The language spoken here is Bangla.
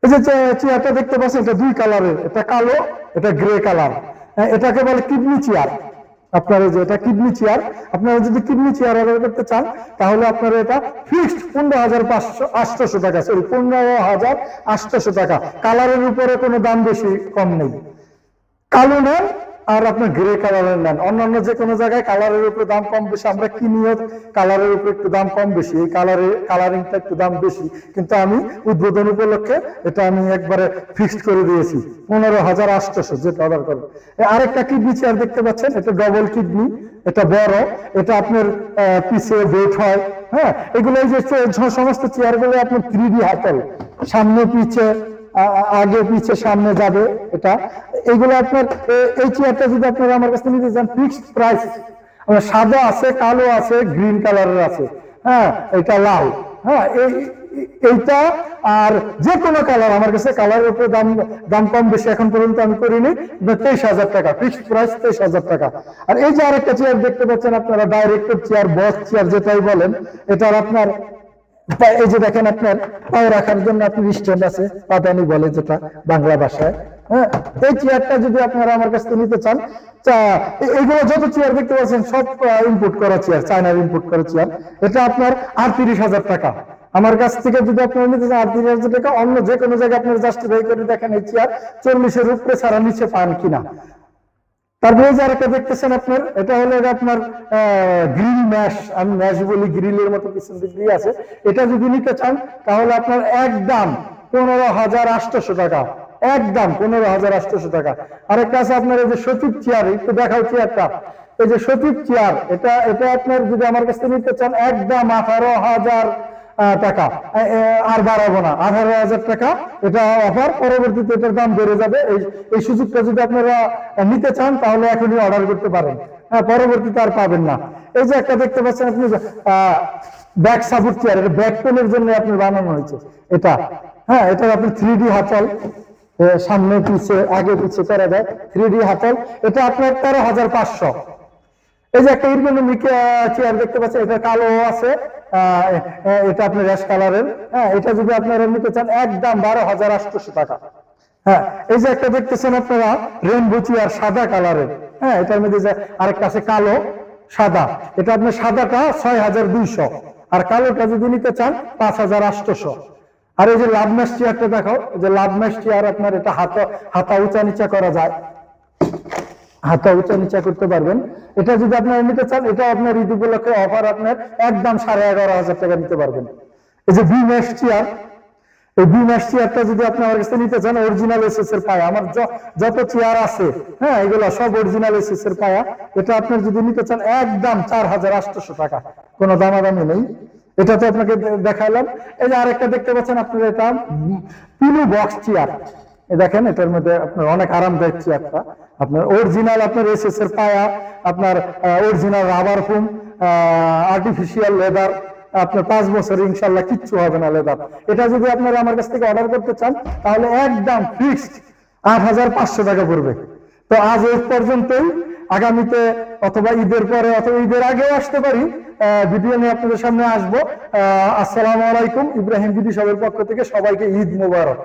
এই যে চেয়ারটা দেখতে পাচ্ছেন, এটা দুই কালারের, এটা কালো, এটা গ্রে কালার। এটাকে বলে কিডনি চেয়ার। আপনারা যে এটা কিডনি চেয়ার, আপনারা যদি কিডনি চেয়ার অর্ডার করতে চান তাহলে আপনারা এটা ফিক্সড 15,800 টাকা, সরি 15,800 টাকা। কালারের উপরে কোনো দাম বেশি কম নেই। কালো নেন আর আপনার গ্রে কালারের নেন, অন্যান্য যে কোনো জায়গায় কালারের উপরে দাম কম বেশি, আমরা কিনিও কালারের উপরে একটু দাম কম বেশি, এই কালারিংটা একটু দাম বেশি, কিন্তু আমি উদ্বোধন উপলক্ষে এটা আমি একবারে ফিক্সড করে দিয়েছি 15,800 যেটা অর্ডার করবে। আরেকটা কিডনি চেয়ার দেখতে পাচ্ছেন, এটা ডবল কিডনি, এটা বড়, এটা আপনার পিছে ওয়েট হয়। হ্যাঁ, এগুলো এই যে সমস্ত চেয়ার গুলো আপনার 3D হাতল, সামনে পিছে আগে পিছে সামনে যাবে। এটা এগুলো আপনার এই চেয়ারটা যদি আপনারা আমার কাছে নিতে চান ফিক্সড প্রাইস, সাদা আছে, কালো আছে, গ্রিন কালারের আছে, হ্যাঁ এটা লাল, হ্যাঁ এইটা আর যে কোনো কালার আমার কাছে, কালারের উপরে দাম কম বেশি এখন পর্যন্ত আমি করিনি। 23,000 টাকা ফিক্সড প্রাইস, 23,000 টাকা। আর এই যে আরেকটা চেয়ার দেখতে পাচ্ছেন আপনারা, ডাইরেক্টর চেয়ার, বস চেয়ার যেটাই বলেন, এটার আপনার এই যে দেখেন আপনার পায়ে রাখার জন্য আপনার স্ট্যান্ড আছে, পাদানি বলে যেটা বাংলা ভাষায়। হ্যাঁ, এই চেয়ারটা যদি আপনারা আমার কাছ থেকে নিতে চান, এইগুলো যত চেয়ার দেখতে পাচ্ছেন সব ইম্পোর্ট করা চেয়ার, চায়নার ইম্পোর্ট করা চেয়ার। এটা আপনার 38,000 টাকা। আমার কাছ থেকে যদি আপনারা নিতে চান 38,000 টাকা। অন্য যে কোনো জায়গায় আপনারা জাস্টিফাই করে দেখেন এই চেয়ার 40-এর উপরে ছাড়া নিচে পান কিনা। তারপরে যে আরেকটা দেখতেছেন আপনার, এটা হলো আপনার গ্রিল ম্যাশ, আমি ম্যাশ বলি, গ্রিলের মতো পিছন দিক দিয়ে আছে। এটা যদি নিতে চান তাহলে আপনার একদম 15,800 টাকা, একদম 15,800 টাকা। আরেকটা আছে আপনার এই যে সচিব চেয়ার, একটু দেখাও চেয়ারটা, এই যে সচিব চেয়ার, এটা আপনার যদি আমার কাছ থেকে নিতে চান একদম 18,000 টাকা, আর বাড়াবো না, 18,000 টাকা এটা অফার। পরবর্তীতে এটার দাম বেড়ে যাবে। এই সুযোগটা যদি আপনারা নিতে চান তাহলে এখনই অর্ডার করতে পারেন, হ্যাঁ পরবর্তীতে আর পাবেন না। এই যে একটা দেখতে পাচ্ছেন আপনি ব্যাক সাপোর্ট চেয়ার, এটা ব্যাক পেনের জন্য আপনার বানানো হয়েছে এটা। হ্যাঁ, এটা আপনি 3D হাতল, সামনে পিছে আগে পিছে করা যায়, 3D হাতল। এটা আপনার 13,500। এই যে একটা এরগোনমিক চেয়ার দেখতে পাচ্ছেন, এটা কালো আছে, এটা আপনার অ্যাশ কালারের। হ্যাঁ, এটা যদি আপনারা নিতে চান একদম 12,800 টাকা। হ্যাঁ, এই যে একটা দেখতেছেন আপনারা রেনবো চেয়ার, সাদা কালারের। হ্যাঁ, এটার মধ্যে যে আরেকটা আছে কালো সাদা, এটা আপনার সাদাটা 6,200, আর কালোটা যদি নিতে চান 5,800। আর এই যে লাভ ম্যাশ চেয়ারটা দেখাও, যে লাভ ম্যাশ চেয়ার আপনার, এটা হাতা উঁচা নিচা করা যায়, হাতা উঁচা নিচা করতে পারবেন। এটা যদি আপনারা নিতে চান, এটা আপনার ঈদ উপলক্ষে অফার, আপনার একদম 11,500 টাকা নিতে পারবেন। এই যে বিম্যাশ চেয়ার, এই বিম্যাশ চেয়ারটা যদি আপনি আমার কাছে নিতে চান, অরিজিনাল এসএস এর পায়া, আমার যত চেয়ার আছে হ্যাঁ এগুলো সব অরিজিনাল এসএস এর পায়া। এটা আপনার যদি নিতে চান একদম 4,800 টাকা, কোনো দামাদামি নেই। এটা তো আপনাকে দেখালাম। এই যে আরেকটা দেখতে পাচ্ছেন আপনার, এটা পিলু বক্স চেয়ার। দেখেন এটার মধ্যে আপনার অনেক আরামদায়ক চেয়ারটা, আপনার অরিজিনাল আপনার এসএস এর পায়া, আপনার original rubber foam, artificial leather, আপনার 5 বছর ইনশাল্লাহ কিচ্ছু হবে না লেদার। এটা যদি আপনারা আমার কাছ থেকে অর্ডার করতে চান তাহলে একদম ফিক্সড 8,500 টাকা পড়বে। তো আজ এই পর্যন্তই, আগামীতে অথবা ঈদের পরে অথবা ঈদের আগেও আসতে পারি, ভিডিও নিয়ে আপনাদের সামনে আসবো। আসসালামু আলাইকুম, ইব্রাহিম বিডি শপের পক্ষ থেকে সবাইকে ঈদ মোবারক।